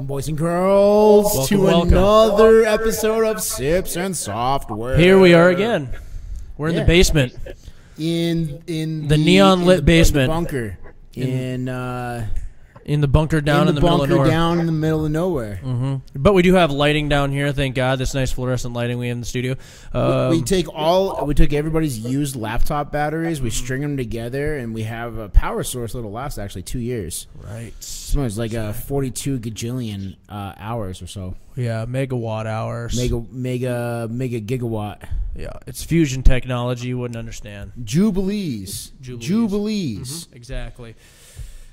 Welcome, boys and girls, Welcome. another episode of Sips and Software. Here we are again. We're in the basement. In the neon lit basement. The bunker. In the bunker down in the middle of nowhere. Down in the middle of nowhere. Mm-hmm. But we do have lighting down here, thank God. This nice fluorescent lighting we have in the studio. We took everybody's used laptop batteries, we string them together, and we have a power source that'll last actually 2 years. Right. It's like 42 gajillion hours or so. Yeah, megawatt hours. Mega gigawatt. Yeah, it's fusion technology you wouldn't understand. Jubilees. Mm-hmm. Exactly.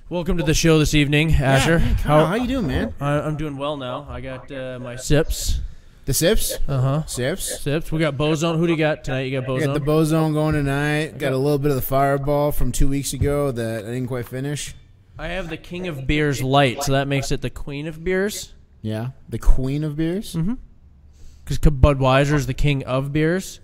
Welcome to the show this evening, Asher. Yeah, how you doing, man? I'm doing well now. I got my sips. The sips? Uh-huh. Sips. We got Bozone. Who do you got tonight? You got Bozone? I got the Bozone going tonight. Got a little bit of the Fireball from 2 weeks ago that I didn't quite finish. I have the King of Beers Light, so that makes it the Queen of Beers. Yeah, the Queen of Beers? Mm-hmm. Because Budweiser is the King of Beers.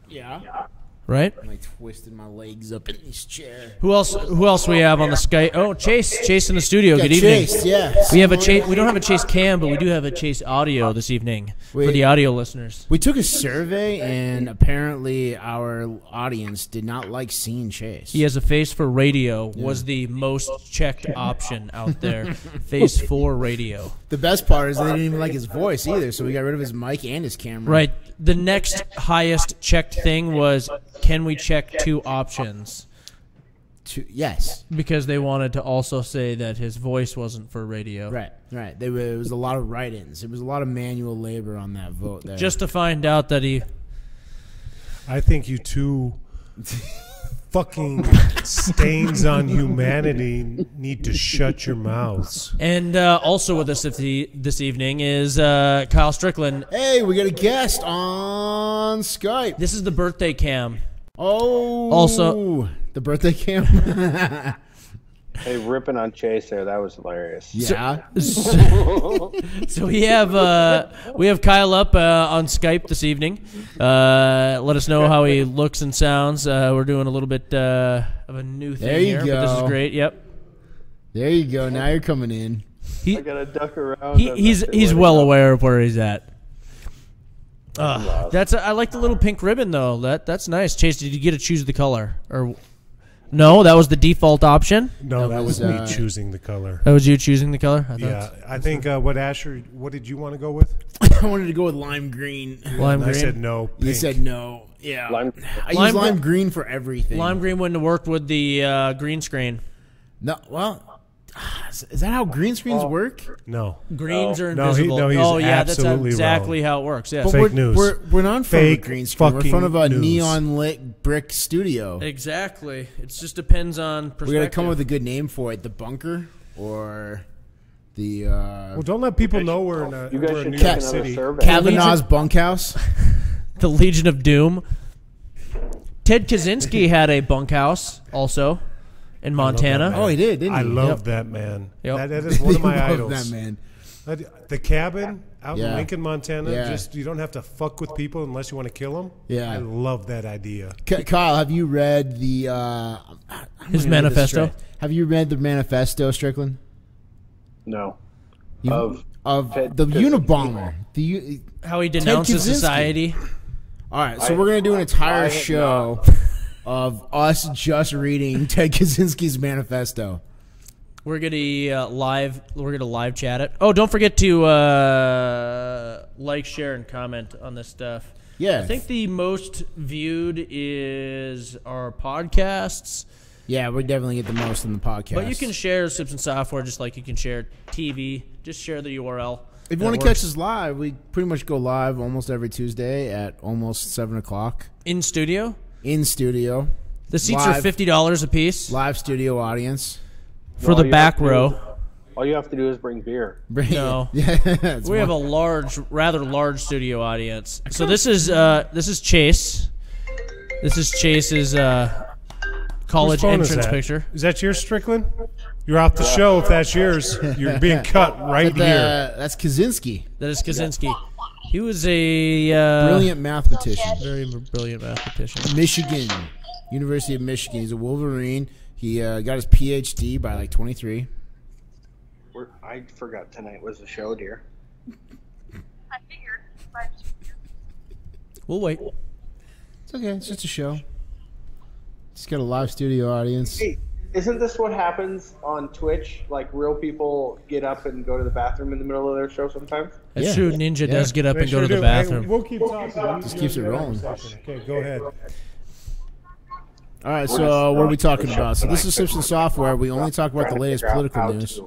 Yeah. Right? I twisted my legs up in this chair. Who else we have on the Skype? Oh, Chase in the studio. Good evening. Chase, yeah. We have a Chase. We don't have a Chase cam, but we do have a Chase audio this evening for the audio listeners. We took a survey, and apparently our audience did not like seeing Chase. He has a face for radio. Was the most checked option out there. Face for radio. The best part is they didn't even like his voice either, so we got rid of his mic and his camera. Right. The next highest checked thing was, can we check 2 options? Yes. Because they wanted to also say that his voice wasn't for radio. Right. It was a lot of write-ins. It was a lot of manual labor on that vote there. Just to find out that he... I think you two fucking stains on humanity need to shut your mouths. And also with us this evening is Kyle Strickland. Hey, we got a guest on Skype. This is the birthday cam. Oh. Also, the birthday cam. Hey, ripping on Chase there, that was hilarious. Yeah. So we have Kyle up on Skype this evening. Let us know how he looks and sounds. We're doing a little bit of a new thing there you here, go. but this is great. Yep. There you go. Now you're coming in. I gotta duck around. He's well aware of where he's at. I like the little pink ribbon though. That's nice. Chase, did you get to choose the color or? No, that was the default option. No, that was me choosing the color. That was you choosing the color? I think what did you want to go with? I wanted to go with lime green. Lime green? I said no. Pink. You said no. Yeah. I use lime green for everything. Lime green wouldn't have worked with the green screen. No, well, is that how green screens work? No. Greens are invisible. That's exactly how it works. Yeah. But fake news. We're not in front of a green screen. We're in front of a news. neon lit brick studio. Exactly. It just depends on perspective. We got to come up with a good name for it. The bunker or the... well, don't let people know we're in New York City. Kavanaugh's bunkhouse. The Legion of Doom. Ted Kaczynski had a bunkhouse also. In Montana. Oh, he did, didn't he? I love that man. Yep. That is one of my idols. That man. The cabin out in Lincoln, Montana. Yeah. You don't have to fuck with people unless you want to kill them. Yeah. I love that idea. Kyle, have you read the his manifesto? Have you read the manifesto, Strickland? No. Of the Unabomber. How he denounces society. All right, so we're gonna do an entire show of us just reading Ted Kaczynski's manifesto. We're gonna live chat it. Oh, don't forget to like, share, and comment on this stuff. Yeah, I think the most viewed is our podcasts. Yeah, we definitely get the most in the podcast. But you can share Sips and Software just like you can share TV. Just share the URL. If you want to catch us live, we pretty much go live almost every Tuesday at almost 7 o'clock. In studio? In studio. The seats are $50 a piece. Live studio audience. For the back row. All you have to do is bring beer. No. Yeah, we have a rather large studio audience. So this is Chase. This is Chase's college entrance picture. Is that yours, Strickland? You're off the show if that's yours. You're being cut right here. That's Kaczynski. That is Kaczynski. He was a brilliant mathematician. Very brilliant mathematician. Michigan, University of Michigan. He's a Wolverine. He got his PhD by like 23. I forgot tonight was the show, dear. I figured. We'll wait. It's okay. It's just a show. Just got a live studio audience. Hey, isn't this what happens on Twitch? Like, real people get up and go to the bathroom in the middle of their show sometimes? That's Yeah. true. Ninja does get up They and go to sure the do. Hey, bathroom. we'll keep talking. Just keeps it rolling. Okay, go ahead. All right, so what are we talking about? So this is Simpson Software. We only talk about the latest political news.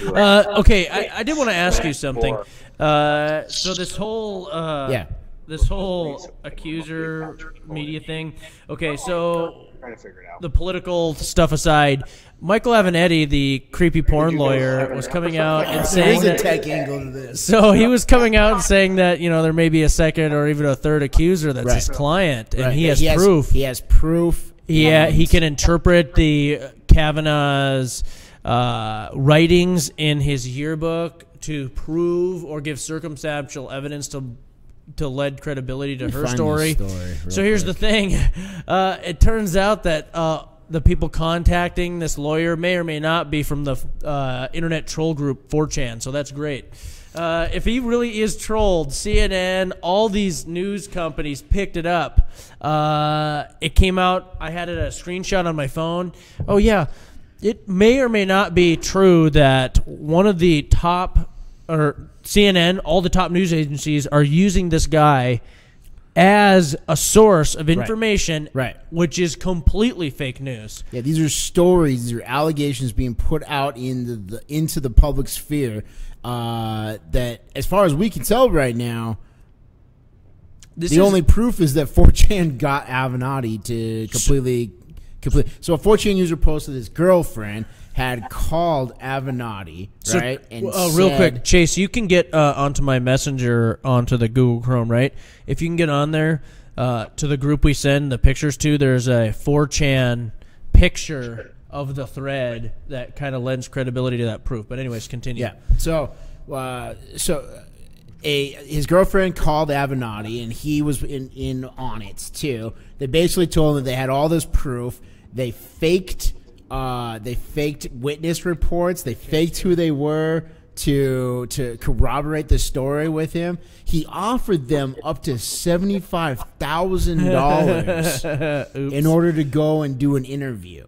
Okay, I did want to ask you something. So this whole Yeah. this whole accuser media thing. Okay, so Trying to figure it out. the political stuff aside, Michael Avenatti, the creepy porn lawyer, was coming out and There saying is a that. tech angle to this. So he was coming out and saying that there may be a second or even a third accuser that's Right. his client, and Right. he has proof. He has proof. Yeah, he can interpret the Kavanaugh's writings in his yearbook to prove or give circumstantial evidence to lend credibility to her Find story. this story real So here's quick. the thing: it turns out that the people contacting this lawyer may or may not be from the internet troll group 4chan. So that's great. If he really is trolled, CNN, all these news companies picked it up. It came out. I had a screenshot on my phone. Oh, yeah. It may or may not be true that one of the top, or CNN, all the top news agencies are using this guy as a source of information, Right. which is completely fake news. Yeah, these are stories. These are allegations being put out into the public sphere. That, as far as we can tell right now, the only proof is that 4chan got Avenatti to completely. So a 4chan user posted his girlfriend had called Avenatti, right? And real quick, Chase, you can get onto my messenger onto the Google Chrome, right? If you can get on there to the group we send the pictures to, there's a 4chan picture of the thread that kind of lends credibility to that proof. But anyways, continue. Yeah. So his girlfriend called Avenatti, and he was in on it too. They basically told him that they had all this proof. They faked witness reports. They faked who they were to corroborate the story with him. He offered them up to $75,000 in order to go and do an interview,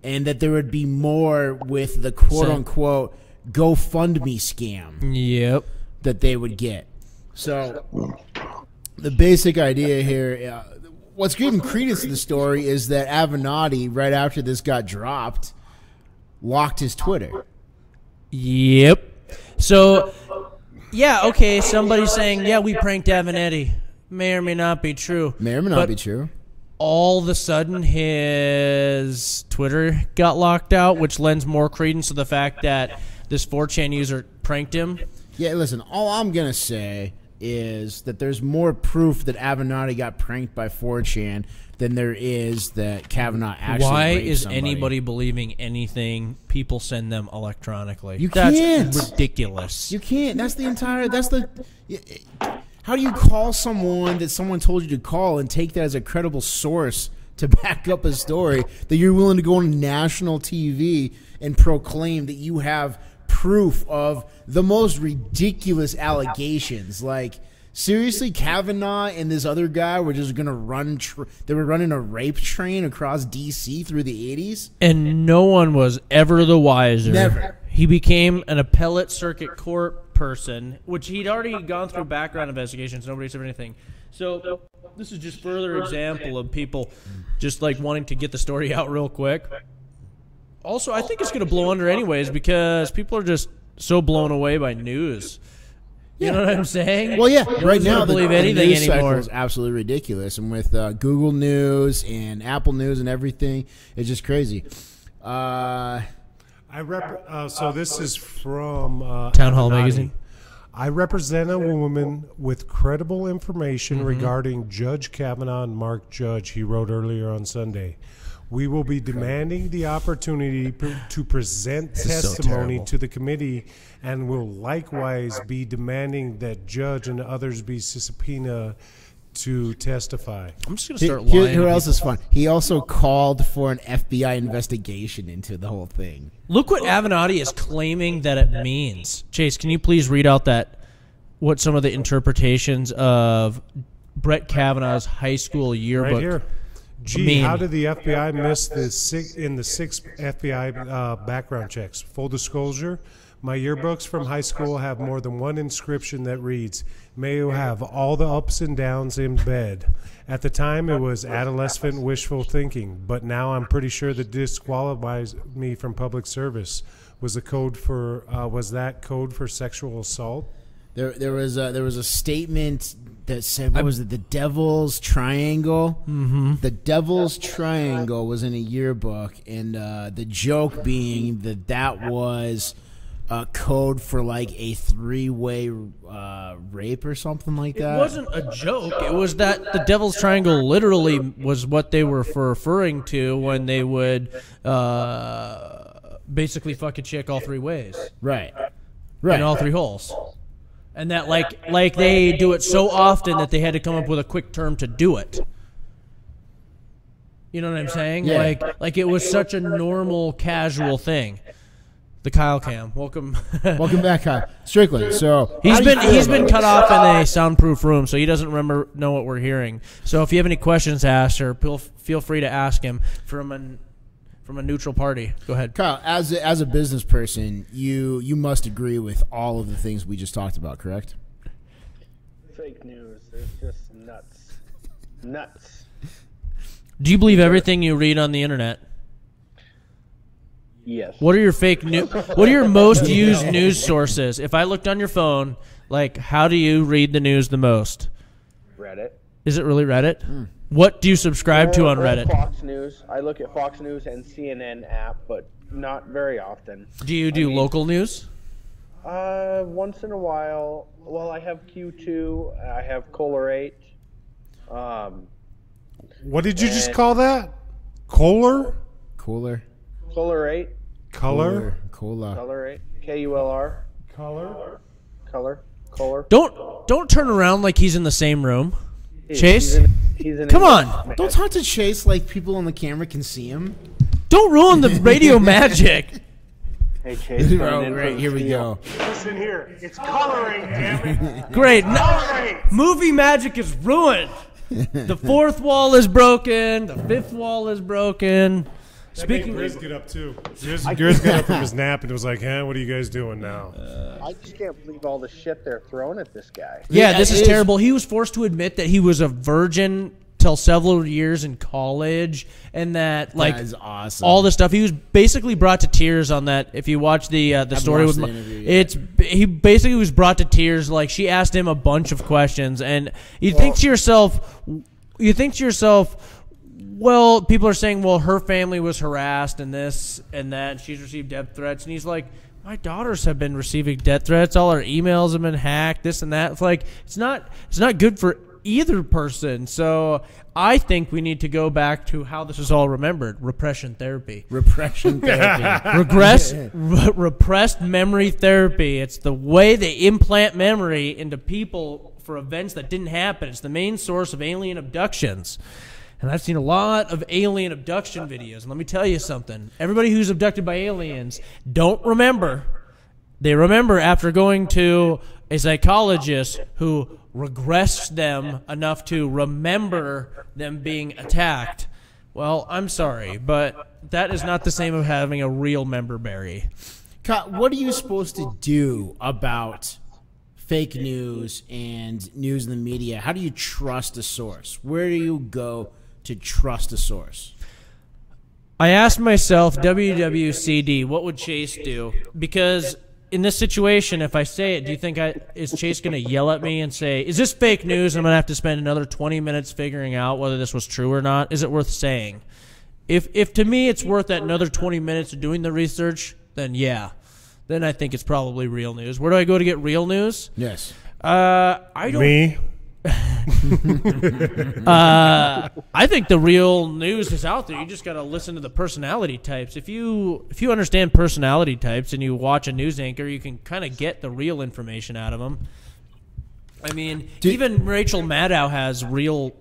and that there would be more with the quote unquote GoFundMe scam Yep. that they would get. So the basic idea here, what's giving credence to the story is that Avenatti, right after this got dropped, locked his Twitter. Yep. So, yeah, okay, somebody's saying, yeah, we pranked Avenatti. May or may not be true. May or may not But be true. all of a sudden, his Twitter got locked out, which lends more credence to the fact that this 4chan user pranked him. Yeah, listen, all I'm going to say is that there's more proof that Avenatti got pranked by 4chan than there is that Kavanaugh actually Why raped is somebody. anybody believing anything people send them electronically? You That's can't. ridiculous. You can't. How do you call someone that someone told you to call and take that as a credible source to back up a story that you're willing to go on national TV and proclaim that you have proof of the most ridiculous allegations? Like, seriously, Kavanaugh and this other guy were just going to run they were running a rape train across D.C. through the 80s? And no one was ever the wiser. Never. He became an appellate circuit court person, which he'd already gone through background investigations. Nobody said anything. So this is just further example of people just like wanting to get the story out real quick. Also, I think it's going to blow under anyways because people are just so blown away by news. You know what I'm saying? Well, yeah. No Right one's now, gonna believe the anything news cycle anymore. is absolutely ridiculous, and with Google News and Apple News and everything, it's just crazy. So this is from Town Hall Avenatti. Magazine. I represent a woman with credible information regarding Judge Kavanaugh and Mark Judge, he wrote earlier on Sunday. We will be demanding the opportunity to present This is so testimony terrible. to the committee and will likewise be demanding that Judge and others be subpoenaed to testify. I'm just gonna start lying. Who to else people. is fun? He also called for an FBI investigation into the whole thing. Look what Avenatti is claiming that it means. Chase, can you please read out what some of the interpretations of Brett Kavanaugh's high school yearbook Right here. Gee, mean? how did the FBI miss the six FBI background checks? Full disclosure, my yearbooks from high school have more than one inscription that reads, "May you have all the ups and downs in bed." At the time, it was adolescent wishful thinking, but now I'm pretty sure that disqualifies me from public service. Was that code for sexual assault? There was a statement that said, what was it, the Devil's Triangle? Mm-hmm. The Devil's Triangle was in a yearbook, and the joke being that was a code for like a 3-way rape or something like that. It wasn't a joke. It was that the Devil's Triangle literally was what they were referring to when they would basically fuck a chick all 3 ways. Right. In all 3 holes. And that like they do it so often that they had to come up with a quick term to do it. You know what I'm saying? Yeah. Like it was such a normal, casual thing. The Kyle Cam, welcome. Welcome back, Kyle. Strickland. So He's how do you feel been about cut off in a soundproof room, so he doesn't know what we're hearing. So if you have any questions to ask her, feel free to ask him from a neutral party. Go ahead. Kyle, as a business person, you must agree with all of the things we just talked about, correct? Fake news. It's just nuts. Nuts. Do you believe everything you read on the internet? Yes. What are your fake news? What are your most used news sources? If I looked on your phone, like, how do you read the news the most? Reddit. Is it really Reddit? What do you subscribe to on Or Reddit? Fox News. I look at Fox News and CNN app, but not very often. Do you do local news? Once in a while. Well, I have Q2. I have Color8. What did you just call that? Kohler? Cooler. Color8. Color? Cola. Color8. K-U-L-R. Color? Color. Don't turn around like he's in the same room. Chase? He's in Come on. Don't talk to Chase like people on the camera can see him. Don't ruin the radio magic. Hey, Chase. Oh, great. Here we go. Listen here. It's coloring, damn it. Great. Coloring. Movie magic is ruined. The 4th wall is broken. The 5th wall is broken. Speaking Grizz get up too. Grizz got up from his nap and was like, "Huh, what are you guys doing now?" I just can't believe all the shit they're throwing at this guy. Yeah, this it is is- terrible. He was forced to admit that he was a virgin till several years in college, and that like That is awesome. all the stuff. He was basically brought to tears on that. If you watch the story with, watched the interview, yeah. he basically was brought to tears. Like she asked him a bunch of questions, and you think to yourself, well, people are saying, well, her family was harassed and this and that, and she's received death threats. And he's like, my daughters have been receiving death threats. All our emails have been hacked, this and that. It's like, it's not good for either person. So I think we need to go back to how this is all remembered. Repression therapy. Repression therapy. Repressed memory therapy. It's the way they implant memory into people for events that didn't happen. It's the main source of alien abductions. And I've seen a lot of alien abduction videos. And let me tell you something. Everybody who's abducted by aliens don't remember. They remember after going to a psychologist who regressed them enough to remember them being attacked. Well, I'm sorry, but that is not the same as having a real member berry. Kyle, what are you supposed to do about fake news and news in the media? How do you trust a source? Where do you go to trust a source? I asked myself, WWCD, what would Chase do? Because in this situation, if I say it, do you think is Chase going to yell at me and say, is this fake news? I'm going to have to spend another 20 minutes figuring out whether this was true or not. Is it worth saying? If to me it's worth that another 20 minutes of doing the research, then yeah. Then I think it's probably real news. Where do I go to get real news? Yes. I don't. Me? I think the real news is out there. You just got to listen to the personality types. If you understand personality types and you watch a news anchor, you can kind of get the real information out of them. I mean, even Rachel Maddow has real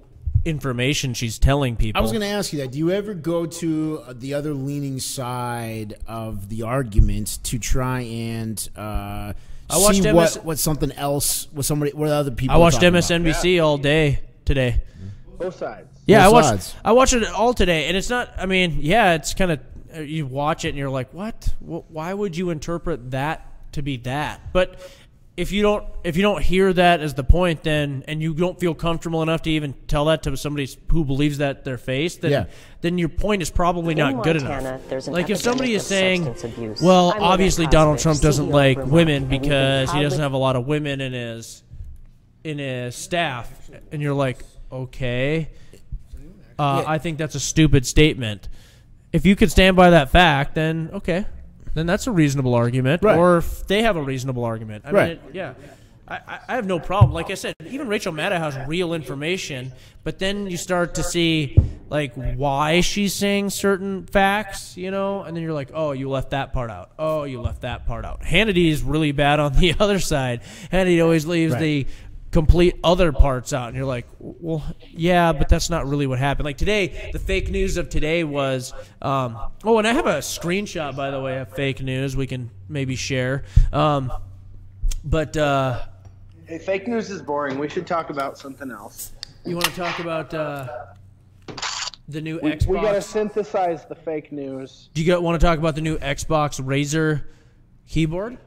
information she's telling people. I was going to ask you that. Do you ever go to the other leaning side of the argument to try and watched see MS what something else, what other people I watched are talking MSNBC all day today. Both sides. Yeah, Both I watched. sides. I watched it all today, and it's not. I mean, yeah, it's kind of. You watch it, and you're like, "What? Why would you interpret that to be that?" But if you don't hear that as the point, then and you don't feel comfortable enough to even tell that to somebody who believes that their face, then your point is probably not good enough. Like if somebody is saying, "Well, obviously Donald Trump doesn't like women because he doesn't have a lot of women in his staff," and you're like, "Okay." I think that's a stupid statement. If you could stand by that fact, then okay, then that's a reasonable argument. Right. Or if they have a reasonable argument, I mean, yeah, I have no problem. Like I said, even Rachel Maddow has real information, but then you start to see like why she's saying certain facts, and then you're like, oh, you left that part out. Oh, you left that part out. Hannity is really bad on the other side. Hannity always leaves the complete other parts out, and you're like, well, yeah, but that's not really what happened. Like today, the fake news of today was and I have a screenshot, by the way, of fake news we can maybe share, but Hey, fake news is boring. We should talk about something else. you want to talk about the new Xbox? We gotta synthesize the fake news. Do you want to talk about the new Xbox Razer keyboard?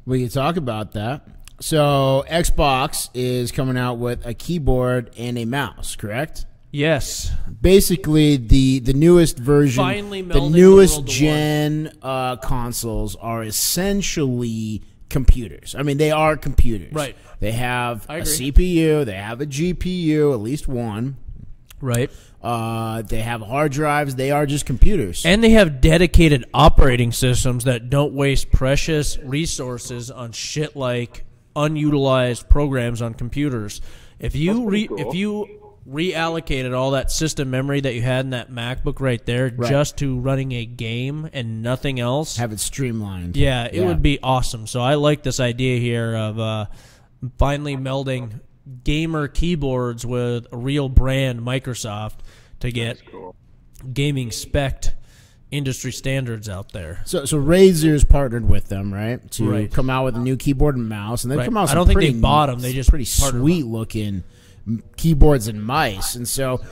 We can talk about that. So Xbox is coming out with a keyboard and a mouse, correct? Yes. Basically, the newest version, Finally the melding newest the world to gen consoles are essentially computers. I mean, they are computers. Right. They have I a agree. CPU, they have a GPU, at least one. Right. They have hard drives. They are just computers. And they have dedicated operating systems that don't waste precious resources on shit like unutilized programs on computers. If you reallocated all that system memory that you had in that MacBook right there just to running a game and nothing else, have it streamlined. yeah, it would be awesome. So I like this idea here of finally melding gamer keyboards with a real brand Microsoft to get gaming spec industry standards out there. So Razer's partnered with them, right, to come out with a new keyboard and mouse, and they've come out. I don't think they bought them; they just pretty partnered sweet looking keyboards and mice. And so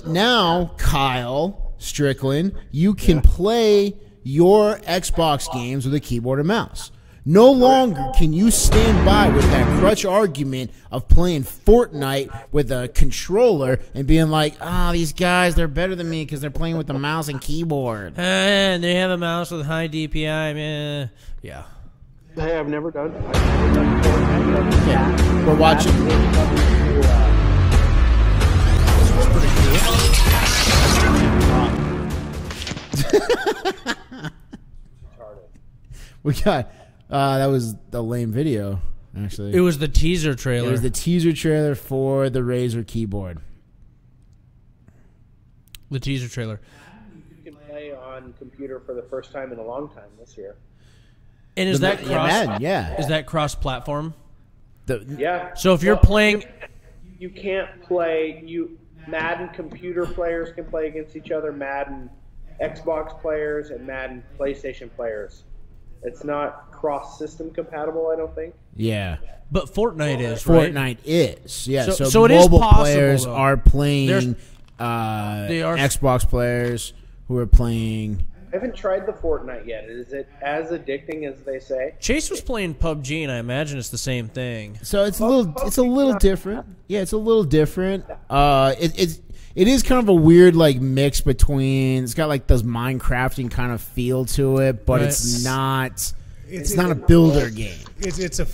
now, Kyle Strickland, you can play your Xbox games with a keyboard and mouse. No longer can you stand by with that crutch argument of playing Fortnite with a controller and being like, these guys, they're better than me because they're playing with the mouse and keyboard. And they have a mouse with high DPI. Man. Yeah. Hey, I've never done Fortnite. Yeah, we're watching. We got that was the lame video, actually. It was the teaser trailer. It was the teaser trailer for the Razer keyboard. The teaser trailer. You can play on computer for the first time in a long time this year. And is that cross? Madden, yeah. Is that cross-platform? Yeah. So if you're playing, you can't play. Madden computer players can play against each other. Madden Xbox players and Madden PlayStation players. It's not cross-system compatible, I don't think. Yeah. but Fortnite is, right? Fortnite is, yeah. So it is mobile possible, players though. are playing they are Xbox players who are playing. I haven't tried the Fortnite yet. Is it as addicting as they say? Chase was playing PUBG, and I imagine it's the same thing. So it's a little different. Yeah, it's a little different. It is kind of a weird like mix between. It's got like those Minecrafting kind of feel to it, but Right. it's not. It's not a builder game. It's a.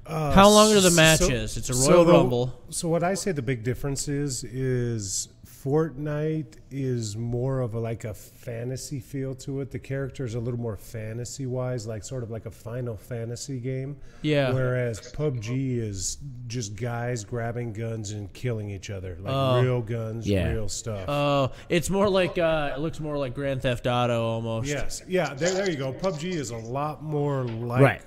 How long are the matches? It's a Royal Rumble. So what I say the big difference is Fortnite is more of like a fantasy feel to it. The characters are a little more fantasy wise, like sort of like a Final Fantasy game. Yeah. Whereas PUBG is just guys grabbing guns and killing each other, like real guns, real stuff. Oh, it's more like it looks more like Grand Theft Auto almost. Yes, yeah. There you go. PUBG is a lot more like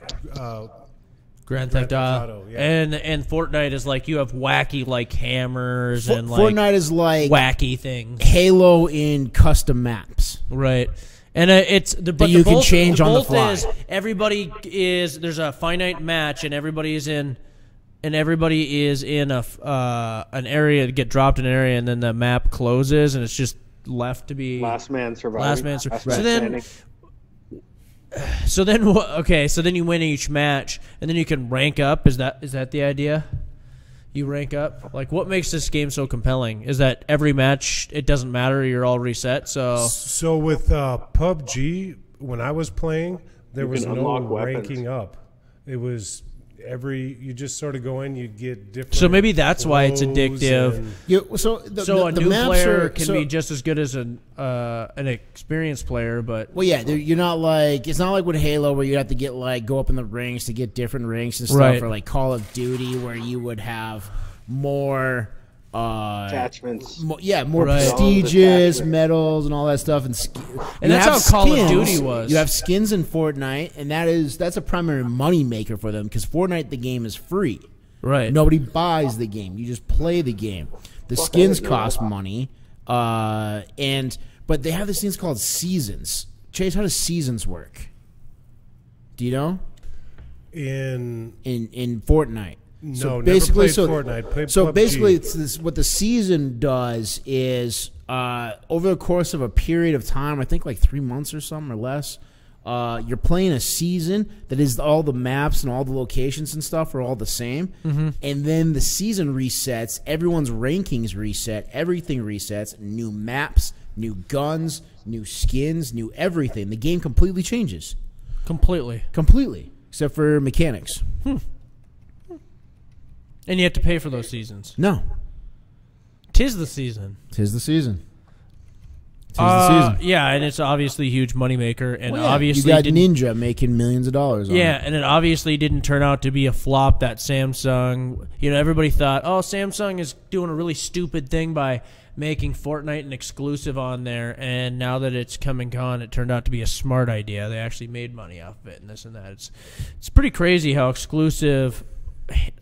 Grand Theft Auto. yeah. And Fortnite is like you have wacky like hammers and like Fortnite is like wacky things. Halo in custom maps. Right. And it's but you the can both, change on the both fly. Is everybody is there's a finite match and everybody is in a an area to get dropped in an area and then the map closes and it's just left to be Last man surviving. Last man surviving. Last man standing. So then you win each match and then you can rank up. Is that the idea? You rank up? Like what makes this game so compelling? Is that every match it doesn't matter, you're all reset. So with PUBG, when I was playing, there was can no unlock weapons. ranking up. It was you just sort of go in, you get different. So maybe that's why it's clothes addictive. and- So a the new maps player are, can so- be just as good as an experienced player, but Well, yeah, you're not like it's not like with Halo where you have to get like go up in the ranks to get different ranks and stuff, Right. or like Call of Duty where you would have more. Attachments. More Right. prestigious Attachments. medals and all that stuff, and And that's how Call of Duty was. You have skins in Fortnite, and that's a primary money maker for them because Fortnite the game is free. right. Nobody buys the game; you just play the game. The skins cost money, but they have these things called seasons. Chase, how does seasons work? Do you know? in In Fortnite. No, never played Fortnite. Played so PUBG. basically, it's this, what the season does is over the course of a period of time, I think like 3 months or something or less, you're playing a season that is all the maps and all the locations and stuff are all the same. Mm-hmm. And then the season resets, everyone's rankings reset, everything resets, new maps, new guns, new skins, new everything. The game completely changes. Completely. Except for mechanics. And you have to pay for those seasons. No. 'Tis the season. Tis the season. Tis the season. Yeah, and it's obviously a huge moneymaker, and Well, yeah, obviously you got didn't, Ninja making millions of dollars on yeah, it. and it obviously didn't turn out to be a flop. That Samsung, everybody thought, oh, Samsung is doing a really stupid thing by making Fortnite an exclusive on there, and now that it's come and gone, it turned out to be a smart idea. They actually made money off of it, and this and that. It's pretty crazy how exclusive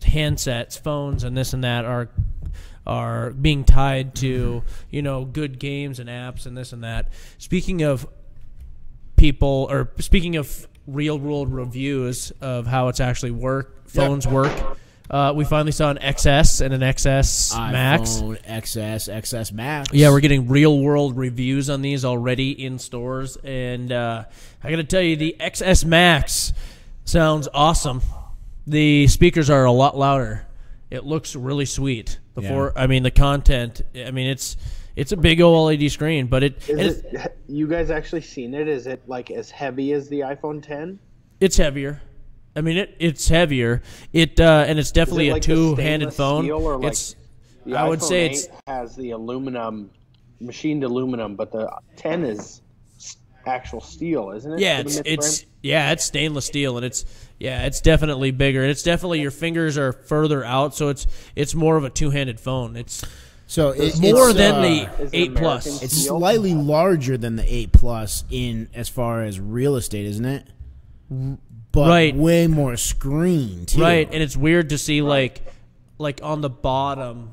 handsets, phones, and this and that are being tied to good games and apps and this and that. Speaking of real world reviews of how it's actually phones work. We finally saw an XS and an XS Max. iPhone XS Max. Yeah, we're getting real world reviews on these already in stores, and I got to tell you, the XS Max sounds awesome. The speakers are a lot louder. It looks really sweet. The content. It's a big OLED screen, but You guys actually seen it? Is it like as heavy as the iPhone 10? it's heavier. It's heavier. And it's definitely like a the two-handed stainless phone. steel or like It's the I would iPhone say 8 it's has the aluminum, machined aluminum, but the 10 is actual steel, isn't it? Yeah, For the it's mid-frame? it's stainless steel, and it's definitely bigger. And it's definitely your fingers are further out, so it's more of a two-handed phone. It's So it's more than the Is it 8 Plus. American? It's Steel? slightly larger than the 8 Plus in as far as real estate, isn't it? But Right. way more screen too. Right, and it's weird to see like on the bottom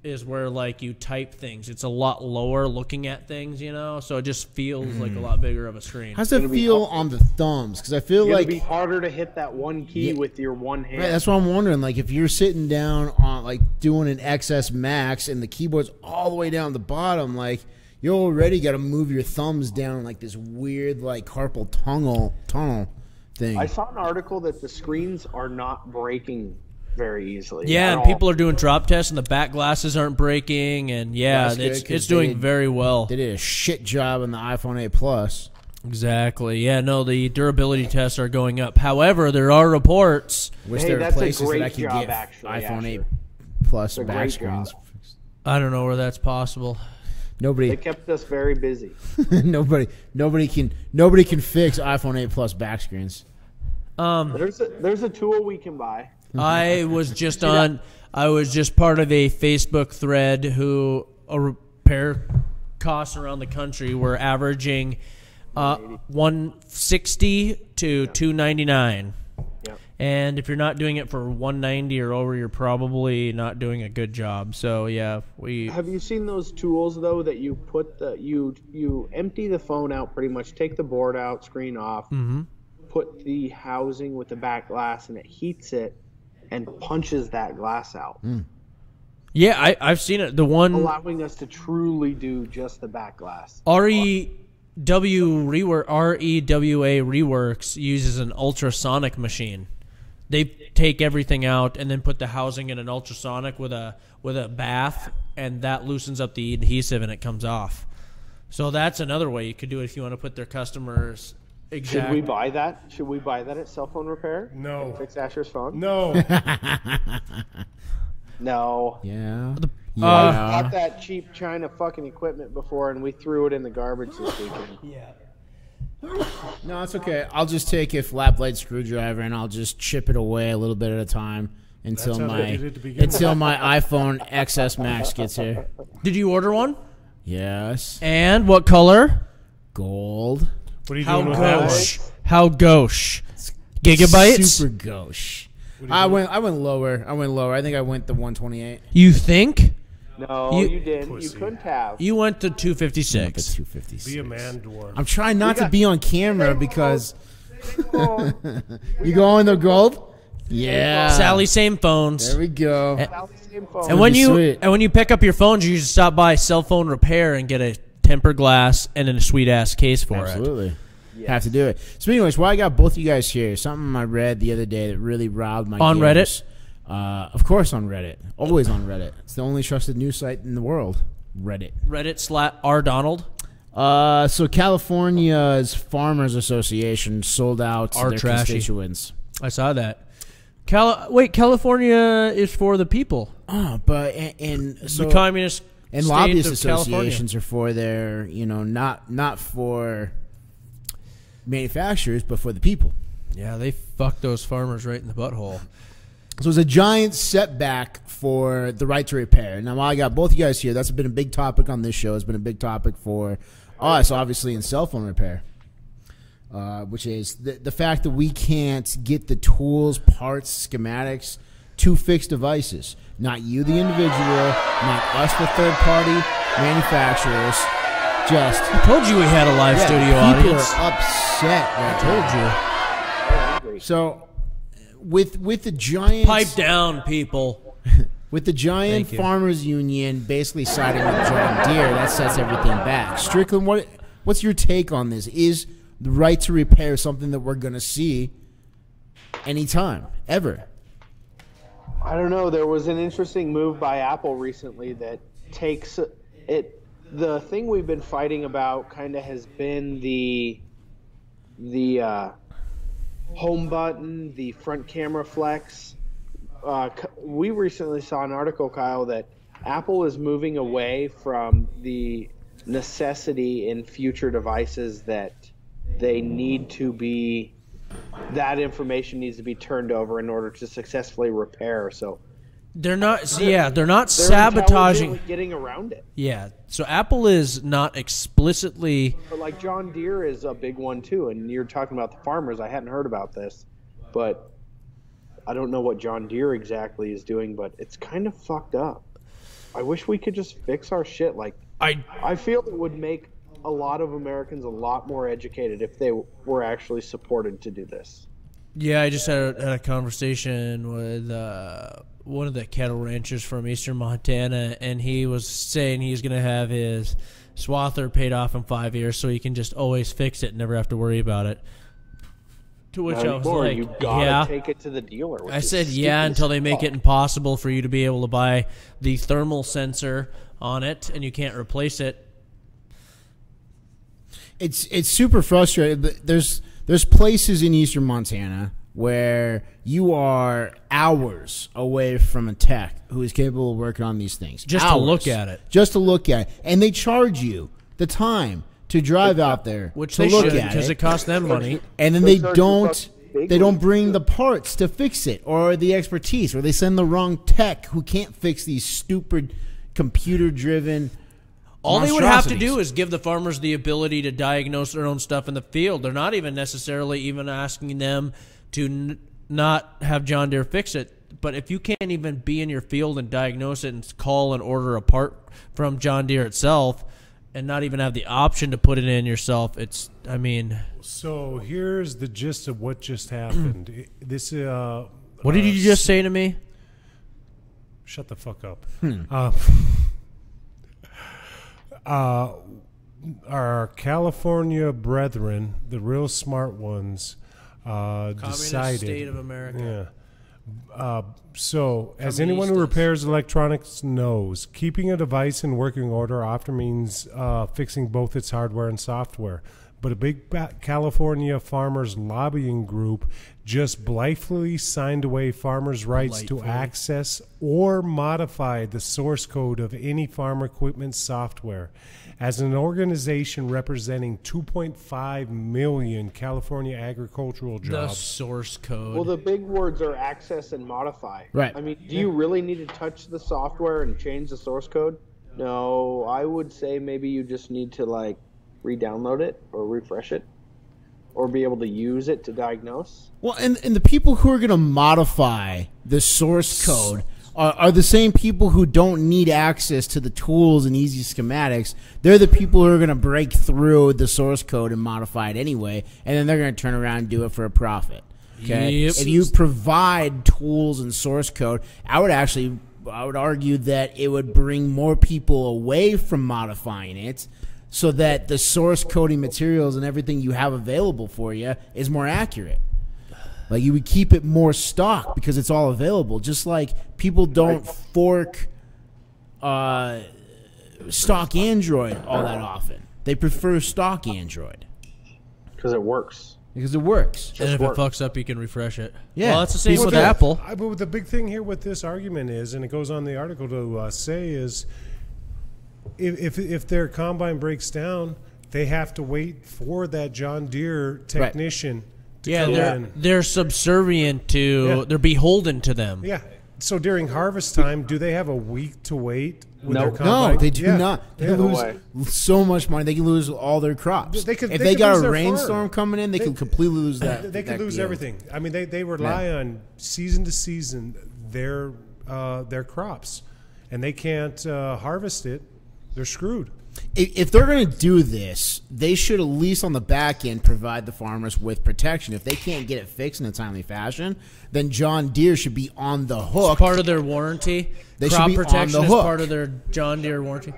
is where like you type things. It's a lot lower looking at things, so it just feels like a lot bigger of a screen. How's that feel on the thumbs? Because I feel It's like gonna be harder to hit that one key with your one hand. right, that's what I'm wondering. Like if you're sitting down on like doing an XS Max and the keyboard's all the way down the bottom, like you already got to move your thumbs down like this weird like carpal tunnel thing. I saw an article that the screens are not breaking very easily. Yeah, at and all. people are doing drop tests, and the back glasses aren't breaking, and That's good, it's 'cause doing they- very well. They did a shit job in the iPhone 8 Plus. Exactly. Yeah, no, the durability tests are going up. However, there are reports. Wish Hey, there were that's a places that great I could job, get actually, iPhone 8 Asher. Plus a back great screens. job. I don't know where that's possible. They Nobody, kept us very busy. nobody can fix iPhone 8 Plus back screens. There's a tool we can buy. I was just part of a Facebook thread who repair costs around the country were averaging $160 to $299. Yep. And if you're not doing it for 190 or over, you're probably not doing a good job. So yeah, Have you seen those tools though that you put you empty the phone out, pretty much take the board out, screen off, put the housing with the back glass, and it heats it and punches that glass out, Yeah, I've seen it. The one allowing us to truly do just the back glass. REWA Reworks uses an ultrasonic machine. They take everything out and then put the housing in an ultrasonic with a bath, and that loosens up the adhesive and it comes off. So that's another way you could do it if you want to put their customers exact. Should we buy that? Should we buy that at Cell Phone Repair? No. Fix Asher's phone? No. No. Yeah. I bought that cheap China fucking equipment before, and we threw it in the garbage this weekend. Yeah. No, it's okay. I'll just take a flat blade screwdriver and I'll just chip it away a little bit at a time until That's how they did it to begin until my iPhone XS Max gets here. Did you order one? Yes. And what color? Gold. What are you How doing with that one? gauche? How gauche? Gigabytes? Super gauche. I went lower. I think I went the 128. You think? No, You- you didn't. Pussy. You couldn't have. You went to The 256. 256. Be a man dwarf. I'm trying not to got- be on camera because Oh, you go on the gold. Yeah. Sally, same phones. There we go. about the same phone. And when be you sweet. pick up your phones, you should stop by Cell Phone Repair and get a tempered glass and then a sweet ass case for it. Absolutely. Have to do it. So, anyways, why I got both you guys here? Something I read the other day that really riled my On gears. Of course, on Reddit. Always on Reddit. It's the only trusted news site in the world. Reddit. Reddit/R Donald. So California's Farmers Association sold out to Are their trashy. constituents. I saw that. California is for the people. Oh, but and so The communist and state lobbyist of California. associations are for their, not for manufacturers, but for the people. Yeah, they fucked those farmers right in the butthole. So it's a giant setback for the right to repair. Now, while I got both of you guys here, that's been a big topic on this show. It's been a big topic for us, obviously, in cell phone repair, which is the fact that we can't get the tools, parts, schematics to fix devices. Not you, the individual, not us, the third-party manufacturers. Just I told you we had a live studio people audience. are upset. Right I told you. So with the giant Pipe down, people. with the giant Thank you. farmers union basically siding with John Deere, that sets everything back. Strickland, what's your take on this? Is the right to repair something that we're going to see anytime, ever? I don't know. There was an interesting move by Apple recently that takes it. The thing we've been fighting about kind of has been the home button, the front camera flex. We recently saw an article, Kyle, that Apple is moving away from the necessity in future devices that they need to be, that information needs to be turned over in order to successfully repair. So They're not. Yeah, they're not they're sabotaging. intelligently getting around it. Yeah. So Apple is not explicitly. But like John Deere is a big one too, and you're talking about the farmers. I hadn't heard about this, but I don't know what John Deere exactly is doing, but it's kind of fucked up. I wish we could just fix our shit. Like I feel it would make a lot of Americans a lot more educated if they were actually supported to do this. Yeah, I just had a conversation with one of the cattle ranchers from eastern Montana, and he was saying he's going to have his swather paid off in 5 years so he can just always fix it and never have to worry about it. To which I was like, you gotta yeah. take it to the dealer. which I is said, stupid yeah, as until they make it fuck. impossible for you to be able to buy the thermal sensor on it and you can't replace it. It's super frustrating. There's places in eastern Montana where you are hours away from a tech who is capable of working on these things. Just to look at it. Just to look at it. And they charge you the time to drive out there Which to they look should, at because it costs them money. And then They they charge you don't fucking they don't big bring the parts to fix it or the expertise, or they send the wrong tech who can't fix these stupid computer driven All they would have to do is give the farmers the ability to diagnose their own stuff in the field. They're not even necessarily even asking them to not have John Deere fix it. But if you can't even be in your field and diagnose it and call and order a part from John Deere itself and not even have the option to put it in yourself, it's, I mean. So here's the gist of what just happened. This What did you just say to me? Shut the fuck up. Our California brethren, the real smart ones, Communist decided. state of America. Yeah. So, as anyone who Communistas. repairs electronics knows, keeping a device in working order often means fixing both its hardware and software. But a big California farmers lobbying group just blithely signed away farmers' rights to access or modify the source code of any farm equipment software. As an organization representing 2.5 million California agricultural The jobs, source code. Well, the big words are access and modify. Right. I mean, do you really need to touch the software and change the source code? No, I would say maybe you just need to like re-download it or refresh it or be able to use it to diagnose. Well, and the people who are going to modify the source code are the same people who don't need access to the tools and easy schematics. They're the people who are going to break through the source code and modify it anyway, and then they're going to turn around and do it for a profit. Okay, Yep. if you provide tools and source code, I would argue that it would bring more people away from modifying it, so that the source coding materials and everything you have available for you is more accurate. Like, you would keep it more stock because it's all available. Just like people don't fork stock Android all that often. They prefer stock Android Because it works. because it works. and if work. it fucks up, you can refresh it. Yeah. Well, that's the same Well, with yeah. Apple. But the big thing here with this argument is, and it goes on the article to say, is if their combine breaks down, they have to wait for that John Deere technician to Yeah, come in. they're subservient to, Yeah. they're beholden to them. Yeah. So during harvest time, do they have a week to wait with their Nope. combine? No, they do Yeah. not. They Yeah. can No way. lose so much money. They can lose all their crops. They could- if they they could got lose a their rainstorm farm. coming in, they They- could completely lose that. They could that lose deal. everything. I mean, they rely on season to season their crops, and they can't harvest it. They're screwed. If they're going to do this, they should at least on the back end provide the farmers with protection. If they can't get it fixed in a timely fashion, then John Deere should be on the hook. It's part of their warranty. They should Crop be on protection the is hook. part of their John Deere warranty.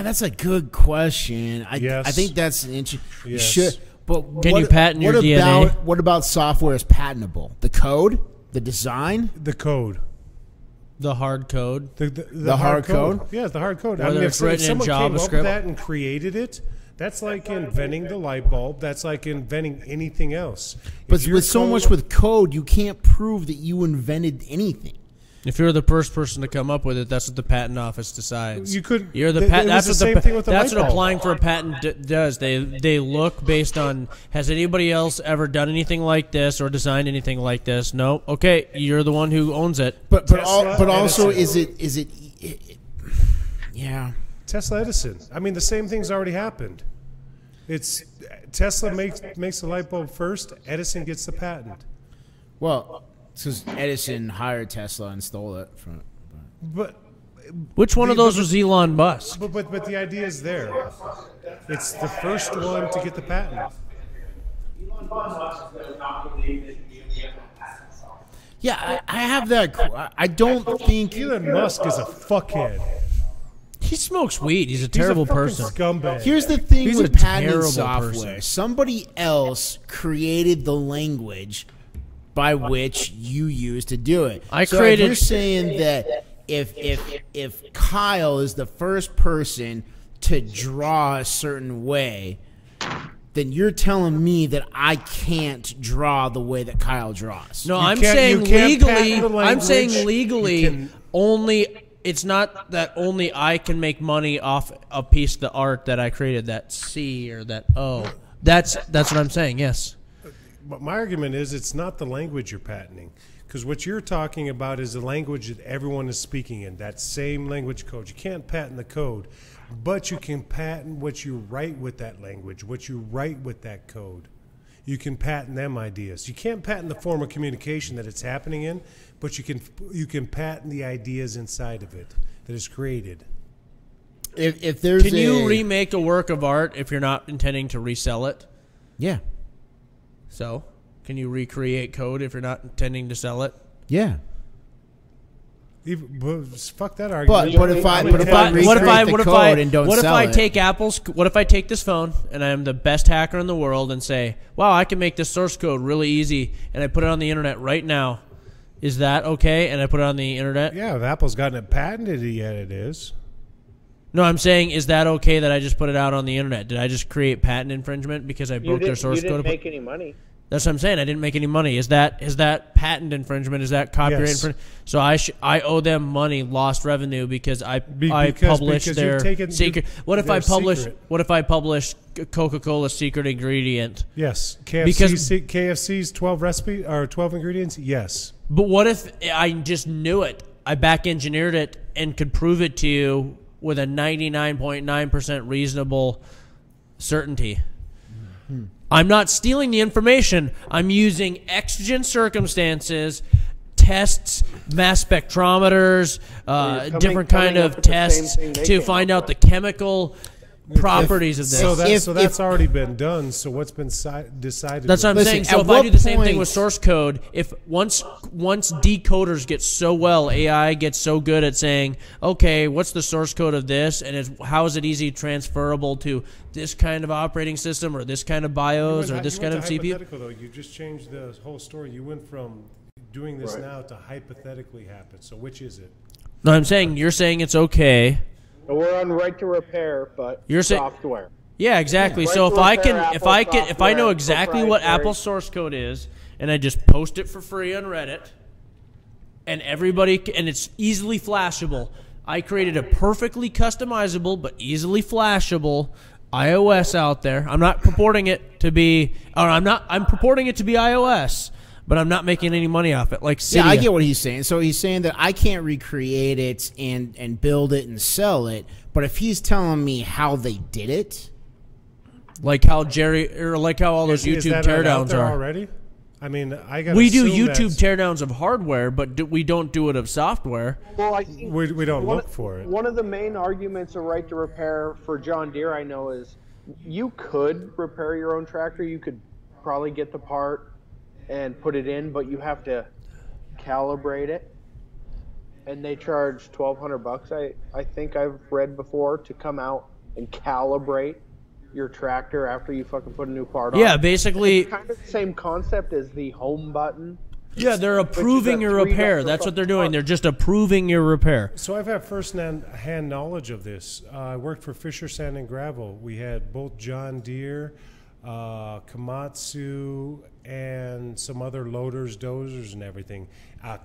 That's a good question. Yes. I think that's an interesting. Yes. But Can you patent your DNA? What about software is patentable? The code, the design. The code. The hard code. The hard code? Yeah, the hard code. Whether it's written in someone came up JavaScript. with that and created it, that's like inventing the light bulb. That's like inventing anything else. But If your with so code- much with code, you can't prove that you invented anything. If you're the first person to come up with it, that's what the patent office decides. You could- You're the it patent. was That's the what same thing with the that's light what bulb. applying for a patent does. They look based on, has anybody else ever done anything like this or designed anything like this? No. Okay, you're the one who owns it. But Tesla also Edison. is it yeah. Tesla Edison. I mean, the same thing's already happened. It's Tesla makes the light bulb first. Edison gets the patent. Well, because Edison hired Tesla and stole it from. But Which one of those was Elon Musk? but the idea is there. It's the first one to get the patent. Yeah, I have that. I don't think. Elon Musk is a fuckhead. He smokes weed. He's a He's terrible a fucking person. Scumbag. Here's the thing He's a with patented terrible software. person. Somebody else created the language by which you use to do it. I so created- If you're saying that if Kyle is the first person to draw a certain way, then you're telling me that I can't draw the way that Kyle draws. No, You I'm can't- saying you can't legally. patent the I'm saying language. legally You can- only. It's not that only I can make money off a piece of the art that I created. That C or that O. That's what I'm saying. Yes. But my argument is it's not the language you're patenting. Because what you're talking about is the language that everyone is speaking in, that same language code. You can't patent the code, but you can patent what you write with that language, what you write with that code. You can patent them ideas. You can't patent the form of communication that it's happening in, but you can patent the ideas inside of it that is created. If there's Can you remake a work of art if you're not intending to resell it? Yeah. So, can you recreate code if you're not intending to sell it? Yeah. Fuck that argument. But if I recreate the code and don't what if sell I it? take Apple's? What if I take this phone and I am the best hacker in the world and say, "Wow, I can make this source code really easy," and I put it on the internet right now? Is that okay? And I put it on the internet? Yeah, if Apple's gotten it patented yet, it is. No, I'm saying, is that okay that I just put it out on the internet? Did I just create patent infringement because I broke their source You didn't code? make any money. That's what I'm saying. I didn't make any money. Is that patent infringement? Is that copyright Yes. infringement? So I owe them money, lost revenue, because I Because published their you've taken secret. What if their I publish? secret. What if I publish Coca-Cola's secret ingredient? Yes. Because- KFC's 12 recipe or 12 ingredients? Yes. But what if I just knew it? I back engineered it and could prove it to you with a 99.9% reasonable certainty. I'm not stealing the information. I'm using exigent circumstances, tests, mass spectrometers, different kind coming of up with the same tests thing they to came find up out the with. chemical properties of this. So that's already been done. So what's been decided? That's what I'm Listen, saying. So at if I what do the same thing point- with source code, if once decoders get so well, AI gets so good at saying, okay, what's the source code of this, and how is it easy transferable to this kind of operating system or this kind of BIOS or this kind of CPU? Hypothetical, though. You just changed the whole story. You went from doing this now to hypothetically happen. So which is it? No, I'm saying you're saying it's okay. We're on right to repair, but You're saying- software. Yeah, exactly. Yeah. So Right if to I repair can, if I know Apple exactly software, what proprietary. Apple's source code is, and I just post it for free on Reddit, and and it's easily flashable. I created a perfectly customizable but easily flashable iOS out there. I'm not purporting it to be, I'm purporting it to be iOS, but I'm not making any money off it. Like Cydia. Yeah, I get what he's saying. So he's saying that I can't recreate it and build it and sell it, but if he's telling me how they did it, like how all those Is YouTube that out teardowns there are. already? I mean, I got. We do YouTube teardowns of hardware, but we don't do it of software. Well, I think We don't one- look for it. One of the main arguments of right to repair for John Deere, I know, is you could repair your own tractor. You could probably get the part and put it in, but you have to calibrate it. And they charge $1,200. I think I've read before to come out and calibrate your tractor after you fucking put a new part on. Yeah, basically, It's kind of the same concept as the home button. yeah, they're approving your $3 repair. That's what they're doing. They're just approving your repair. So I've had first-hand knowledge of this. I worked for Fisher Sand and Gravel. We had both John Deere, Komatsu, and some other loaders, dozers, and everything,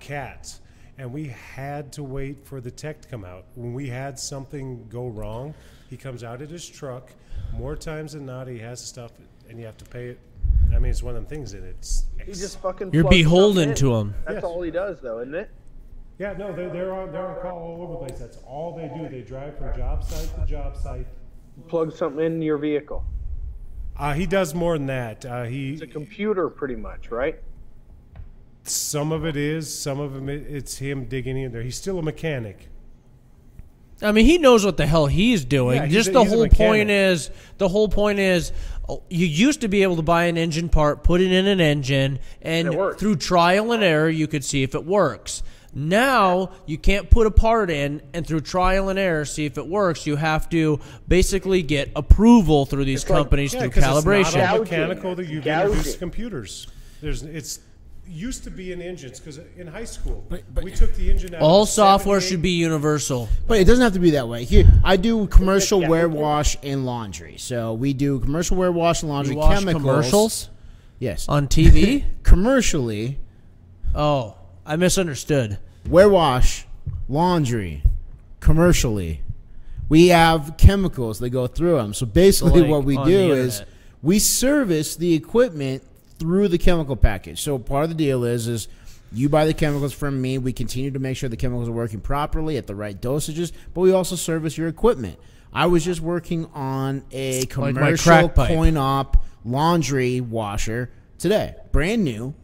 cats. And we had to wait for the tech to come out. When we had something go wrong, he comes out at his truck. More times than not, he has stuff, and you have to pay it. I mean, it's one of them things, and it's He just fucking You're plugs beholden stuff to in. him. That's Yes. all he does, though, isn't it? yeah, no, they're on call all over the place. That's all they do. They drive from job site to job site. Plug something in your vehicle. He does more than that. It's a computer, pretty much, right? Some of it is, some of them it's him digging in there. He's still a mechanic. I mean, he knows what the hell he's doing. Yeah, Just he's the a whole mechanic. point is, you used to be able to buy an engine part, put it in an engine, and And it worked. through trial and error, you could see if it works. Now, you can't put a part in and through trial and error see if it works. You have to basically get approval through these It's like- companies Yeah, through 'cause it's calibration. not all Gouging. mechanical that you've Gouging. introduced computers. It's used to be in engines because in high school we took the engine out. All of software 78 should be universal. but it doesn't have to be that way. Here, I do commercial wear wash and laundry. So we do commercial wear wash and laundry You watch chemicals. commercials Yes. on TV? Commercially, Oh, I misunderstood. wear wash, laundry, commercially. We have chemicals that go through them. So basically, Like what we on do the is internet. we service the equipment through the chemical package. So part of the deal is You buy the chemicals from me. We continue to make sure the chemicals are working properly at the right dosages, but we also service your equipment. I was just working on a my commercial crack pipe. coin-op laundry washer today. Brand new,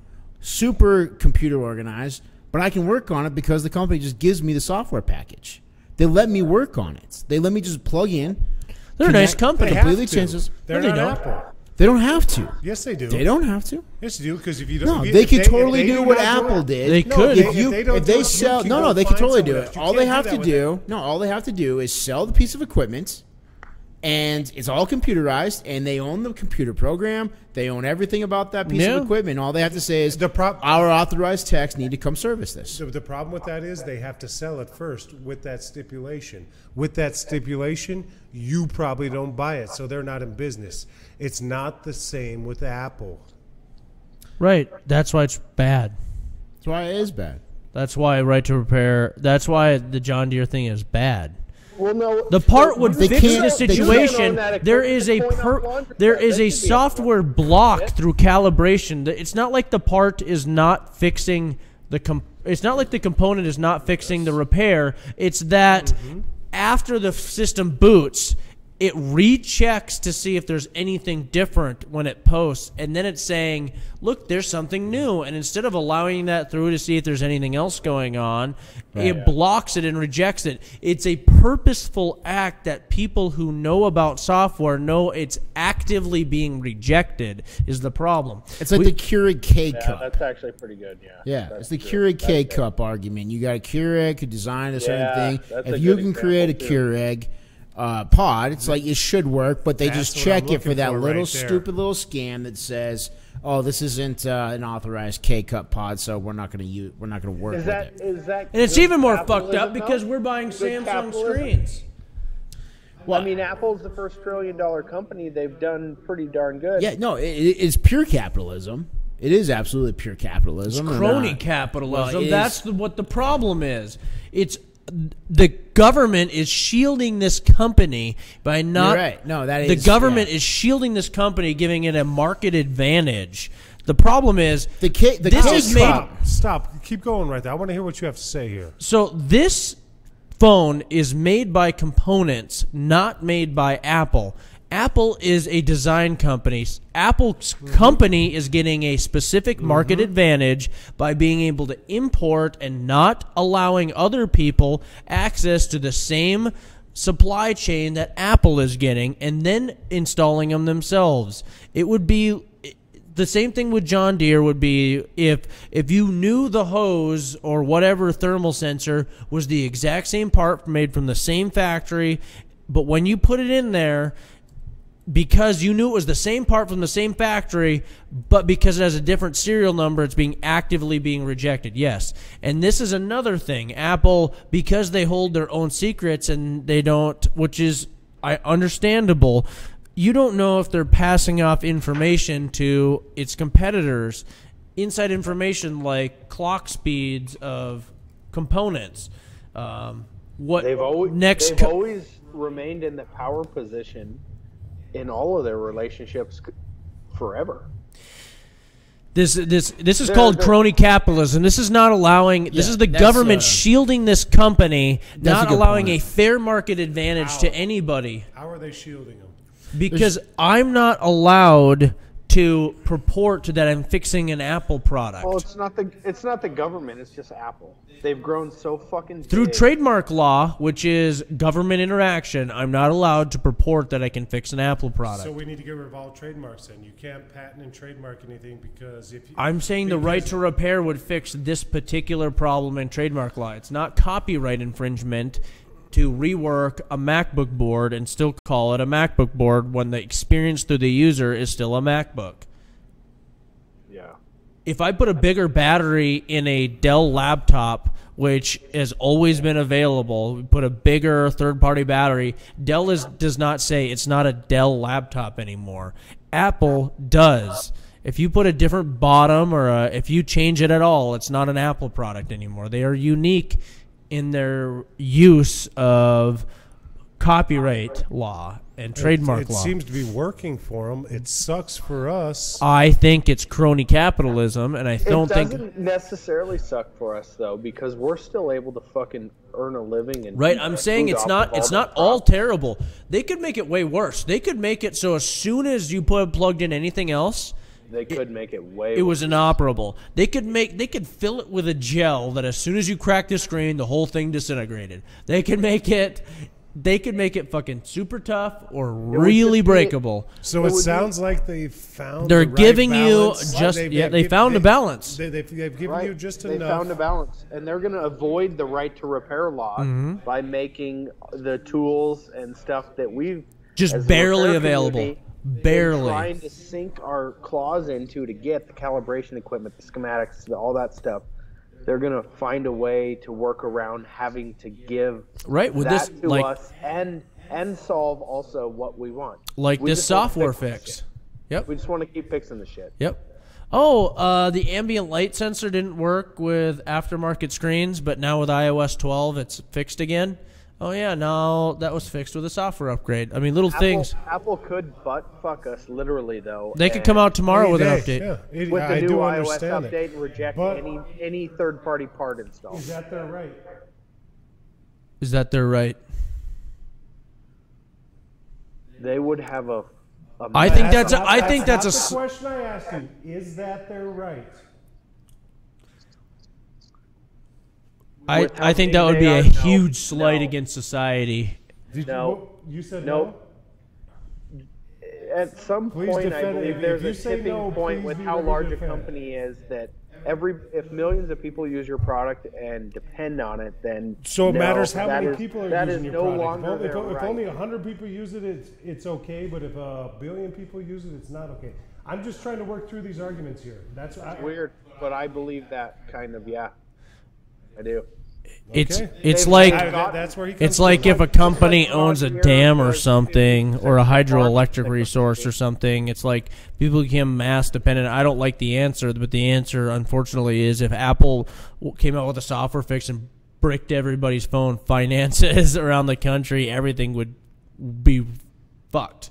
super computer organized, but I can work on it because the company just gives me the software package. They let me work on it. They let me just plug in. They're a nice connect, company. They completely have to. changes. They're No, they not don't. Apple. They don't have to. Yes, they do. They don't have to. Yes, they do. Because if you don't, No, if you- they if could if totally they do do what not do Apple it- They did. could. If If you they don't if do they it, you sell can no go no they could find totally someone do else. it. You All they can't do have that to with do no all they have to do is sell the piece of equipment, and it's all computerized, and they own the computer program. They own everything about that piece Yeah. of equipment. All they have to say is The our authorized techs need to come service this. So the problem with that is they have to sell it first with that stipulation. With that stipulation, you probably don't buy it, so they're not in business. It's not the same with Apple. Right. That's why it's bad. That's why it is bad. That's why right to repair. That's why the John Deere thing is bad. Well, no. The part would They fix can't- the they can't situation. own that There equipment is a to point out laundry there pad. is That a should be software block through calibration. It's not like the part is not fixing the it's not like the component is not fixing the repair. It's that after the system boots, it rechecks to see if there's anything different when it posts, and then it's saying, look, there's something new. And instead of allowing that through to see if there's anything else going on, it blocks it and rejects it. It's a purposeful act that people who know about software know it's actively being rejected is the problem. It's like the Keurig K cup. That's actually pretty good. Yeah. Yeah, That's it's the true. Keurig K cup argument. You got a Keurig who designed a certain Yeah, thing. that's a If you good can create a example, too. Keurig pod, it's like it should work, but they That's just what check I'm it for looking that for little right there. stupid little scam that says, "Oh, this isn't an authorized K cup pod, so we're not going to use. We're not going to work Is with that it." is that? And it's good even more fucked capitalism, up because though? we're buying Good Samsung capitalism? screens. Well, I mean, Apple's the first $1 trillion company. They've done pretty darn good. Yeah, no, it's pure capitalism. It is absolutely pure capitalism. and, Crony capitalism. well, it That's is- what the problem is. It's the government is shielding this company by not. You're right. No, that the is- government yeah. is shielding this company, giving it a market advantage. The problem is The K. The This K is made- cup. Stop. Keep going right there. I want to hear what you have to say here. so this phone is made by components, not made by Apple. Apple is a design company. Apple's company is getting a specific market advantage by being able to import and not allowing other people access to the same supply chain that Apple is getting and then installing them themselves. It would be the same thing with John Deere would be if you knew the hose or whatever thermal sensor was the exact same part made from the same factory, but when you put it in there, because you knew it was the same part from the same factory, but because it has a different serial number, it's actively being rejected. Yes. And this is another thing. Apple, because they hold their own secrets and they don't, which is understandable, you don't know if they're passing off information to its competitors, inside information like clock speeds of components. What They've always next? always remained in the power position in all of their relationships forever. This is called crony capitalism. This is not allowing. This is the that's, government shielding this company, That's a not good allowing point. a fair market advantage to anybody. How are they shielding them? Because I'm not allowed to purport that I'm fixing an Apple product. Well, it's not the government. It's just Apple. They've grown so fucking Through big. trademark law, which is government interaction, I'm not allowed to purport that I can fix an Apple product. So we need to get rid of all trademarks then. You can't patent and trademark anything because if you, I'm saying the right to repair would fix this particular problem in trademark law. It's not copyright infringement to rework a MacBook board and still call it a MacBook board when the experience through the user is still a MacBook. Yeah. If I put a bigger battery in a Dell laptop, which has always been available, we put a bigger third-party battery, Dell does not say it's not a Dell laptop anymore. Apple does. If you put a different bottom or if you change it at all, it's not an Apple product anymore. They are unique in their use of copyright law and trademark It law. seems to be working for them. It sucks for us. I think it's crony capitalism, and I don't it think doesn't necessarily suck for us though, because we're still able to fucking earn a living. And right. eat I'm our saying food it's off not. of It's all not the all profit. terrible. They could make it way worse. They could make it so as soon as you plugged in anything else, They could make it way. it was inoperable. They could fill it with a gel that as soon as you crack the screen, the whole thing disintegrated. They could make it fucking super tough or really just be- breakable. So It it would sounds like they found. They're the right giving you balance. just they found a balance. They've given Right. you just They enough. found a balance, and they're going to avoid the right to repair law Mm-hmm. by making the tools and stuff that we've Just as the barely repair available. community, been Barely. trying to sink our claws into to get the calibration equipment, the schematics, all that stuff. They're going to find a way to work around having to give Right, with that this, to like- us and solve also what we want. Like We this just wanna software fix the fix. shit. Yep. We just want to keep fixing the shit. Yep. Oh, the ambient light sensor didn't work with aftermarket screens, but now with iOS 12, it's fixed again. Oh yeah, no, that was fixed with a software upgrade. I mean, little things. Apple could butt fuck us literally though. They could and come out tomorrow Any with an day, update. Yeah. with the I new do iOS understand update it. and reject But- any third party part install. Is that their right? Is that their right? They would have a I think That's that's a, not- I think that's not a the s- question I asked you. Is that their right? With how I think big that would they be are, a no, huge slight no. against society. Did No. you said Nope. At some Please point, I defend it. believe If there's you a say tipping no, point please with be how ready to large a defend it. company is that if millions of people use your product and depend on it, then So it no, matters how that many is- people are that using is your no product. longer If their if right. only 100 people use it, it's okay. But if a billion people use it, it's not okay. I'm just trying to work through these arguments here. That's weird, but I believe that kind of I do. It's Okay. it's They've like got- That's where he comes it's like from. if a company like owns a Frontier dam or was something, or a to hydroelectric Frontier. resource or something. It's like people become mass dependent. I don't like the answer, but the answer, unfortunately, is if Apple came out with a software fix and bricked everybody's phone finances around the country, everything would be fucked.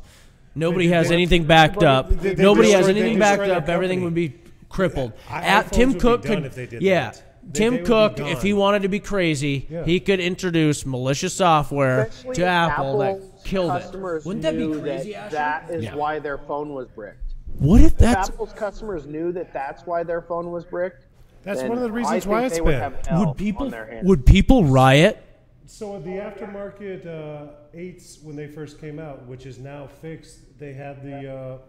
Nobody has anything backed up. they Nobody has destroyed- they anything backed destroyed up. their Everything company. would be crippled. iPhones Tim would be Cook done could, if they did yeah. that. Tim They would be Cook, if he gone. wanted to be crazy, Yeah. he could introduce malicious software Especially to Apple that Apple's killed it. customers Wouldn't that be knew crazy, Asher? that is Yeah. why their phone was bricked. What if If that's Apple's customers knew that that's why their phone was bricked, That's then one of the reasons I think why it's they would been. have hell would people on their hands. would people riot? So the aftermarket 8s when they first came out, which is now fixed, they had the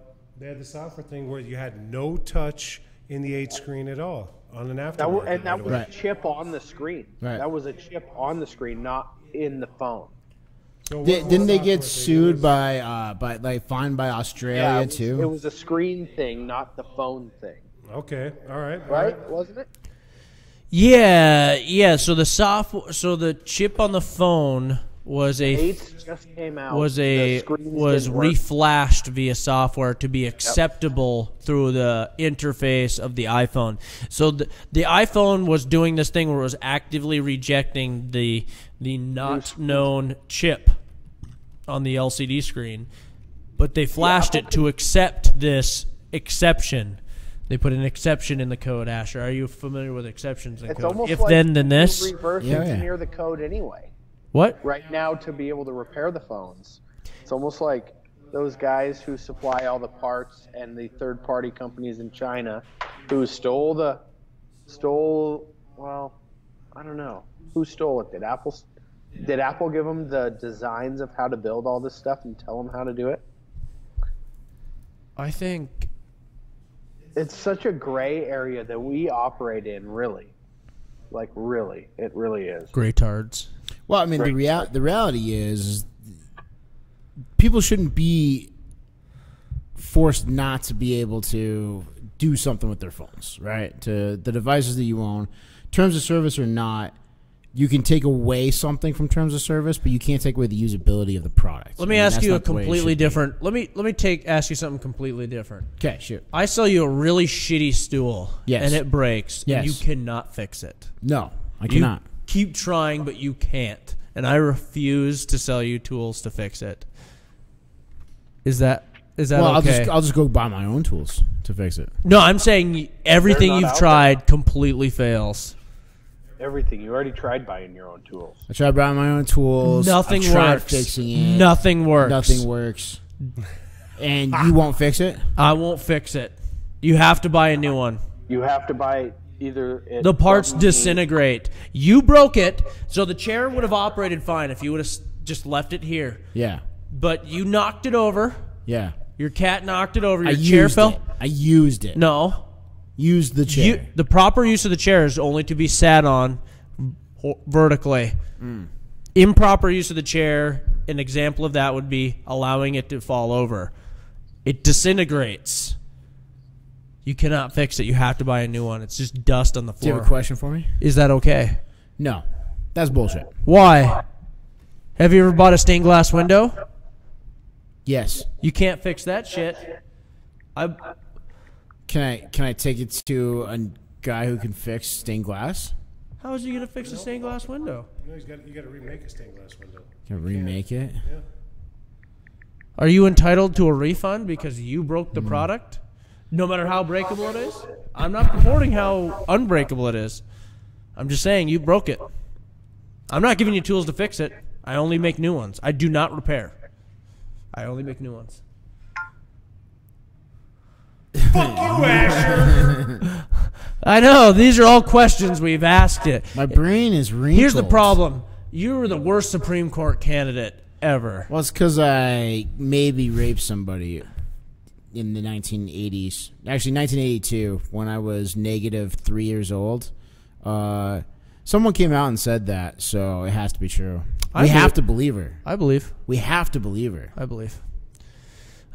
software thing where you had no touch in the 8 screen at all on an aftermarket. That was Right. a chip on the screen. Right. That was a chip on the screen, not in the phone. So what Didn't they get software sued thing by like fined by Australia Yeah, too? it was a screen thing, not the phone thing. is? Okay, all right, all Right? Wasn't it? Yeah. So the chip on the phone was a Eights just came out. was The screens didn't work. reflashed via software to be acceptable through the interface of the iPhone. So the iPhone was doing this thing where it was actively rejecting the not known chip on the LCD screen, but they flashed it to accept this exception. They put an exception in the code. Asher, are you familiar with exceptions in It's code? almost If like then you this. reverse Yeah, yeah. engineer the code anyway. What? Right now, to be able to repair the phones, it's almost like those guys who supply all the parts and the third-party companies in China who stole. Well, I don't know who stole it. Did Apple give them the designs of how to build all this stuff and tell them how to do it? I think It's such a gray area that we operate in, really. Like, really. It really is. graytards. Well, I mean, Right. the reality is people shouldn't be forced not to be able to do something with their phones, right? To the devices that you own, terms of service or not, you can take away something from terms of service, but you can't take away the usability of the product. Let me And ask that's you a not the way it completely should be. different. Let me ask you something completely different. Okay, shoot. I sell you a really shitty stool, Yes. and it breaks, and Yes. you cannot fix it. No, I You cannot. keep trying, but you can't. and I refuse to sell you tools to fix it. Is that Well, okay? I'll just go buy my own tools to fix it. No, I'm saying everything They're not you've out tried completely fails. Everything. You already tried buying your own tools. I tried buying my own tools. Nothing I've tried works. fixing it. Nothing works. Nothing works. And you won't fix it? I won't fix it. You have to buy a new one. You have to buy either The parts disintegrate. You broke it, so the chair would have operated fine if you would have just left it here. Yeah. But you knocked it over. Yeah. Your cat knocked it over. I Your chair used fell. it. I used it. No. Used the chair. The proper use of the chair is only to be sat on vertically. Improper use of the chair, an example of that would be allowing it to fall over. It disintegrates. You cannot fix it. You have to buy a new one. It's just dust on the Do you have a floor. question for me? Is that okay? No. That's bullshit. Why? Have you ever bought a stained glass window? Yes. You can't fix that shit. Can I take it to a guy who can fix stained glass? How is he going to fix a stained glass window? No, you got to remake a stained glass window. Can I remake it? Yeah. Are you entitled to a refund because you broke the product? No matter how breakable it is? I'm not purporting how unbreakable it is. I'm just saying you broke it. I'm not giving you tools to fix it. I only make new ones. I do not repair. I only make new ones. Fuck you, Asher! I know. These are all questions we've asked it. My brain is wrinkled. Here's the problem. You were the worst Supreme Court candidate ever. Well, it's because I maybe raped somebody in the 1980s. Actually, 1982, when I was -3 years old. Someone came out and said that, so it has to be true. We have to believe her. I believe. We have to believe her. I believe.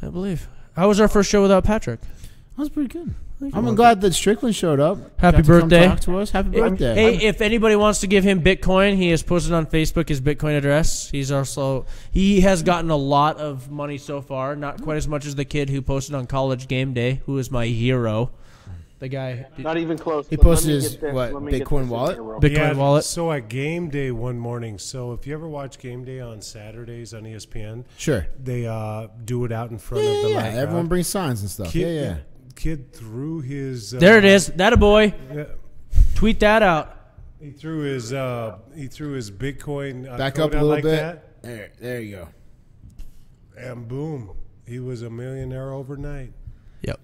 I believe. How was our first show without Patrick? That was pretty good. I'm glad that Strickland showed up. Happy Got to come birthday. talk to us. Happy birthday. Hey, if anybody wants to give him Bitcoin, he has posted on Facebook his Bitcoin address. He has gotten a lot of money so far, not quite as much as the kid who posted on College Game Day, who is my hero. The guy Not even close. He Let me posted his, get this- what, let me get Bitcoin this in wallet? here real Bitcoin wallet. So at Game Day one morning, so if you ever watch Game Day on Saturdays on ESPN, Sure. they do it out in front of the Yeah, live everyone crowd. brings signs and stuff. Kid, Yeah. Kid threw his. There it is. That a boy. Yeah, Tweet that out. he threw his Bitcoin Back code up a out little like bit. that, There you go. and boom, he was a millionaire overnight. Yep.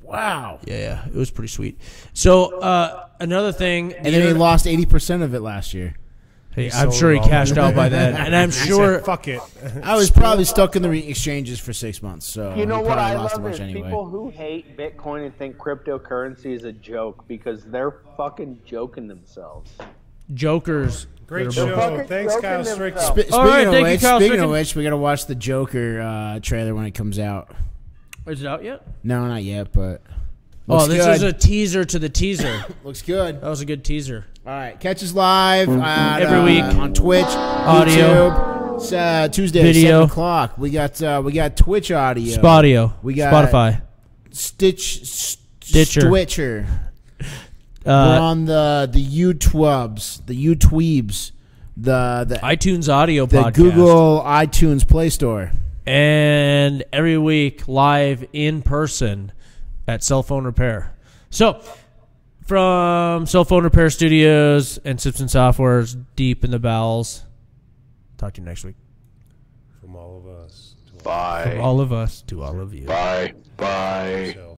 Wow. Yeah. It was pretty sweet. So another thing. And then he lost 80% of it last year. Hey, He I'm sold sure it he all. cashed out by then, and I'm He said, sure. fuck it. I was probably stuck in the exchanges for 6 months, so You know he what probably I lost a love bunch is anyway. people who hate Bitcoin and think cryptocurrency is a joke because they're fucking joking themselves. Jokers. Great that are- show. fucking Thanks, joking Kyle Strickland. themselves. All right, thank you, Kyle Speaking Strickland. of which, we gotta watch the Joker trailer when it comes out. Is it out yet? No, not yet, but Oh, looks this good. is a teaser to the teaser. Looks good. That was a good teaser. All right, catch us live Every week. on Twitch, Audio. YouTube, Tuesday, Video. 7 o'clock. We got Twitch audio, Spodio. We got Spotify. Stitcher. Stitcher. We're on the YouTubes, the iTunes audio the podcast. Google iTunes Play Store. And every week live in person at Cell Phone Repair. So, from Cell Phone Repair Studios and Simpson Software's deep in the bowels. Talk to you next week. From all of us. From all of us to all of you. So.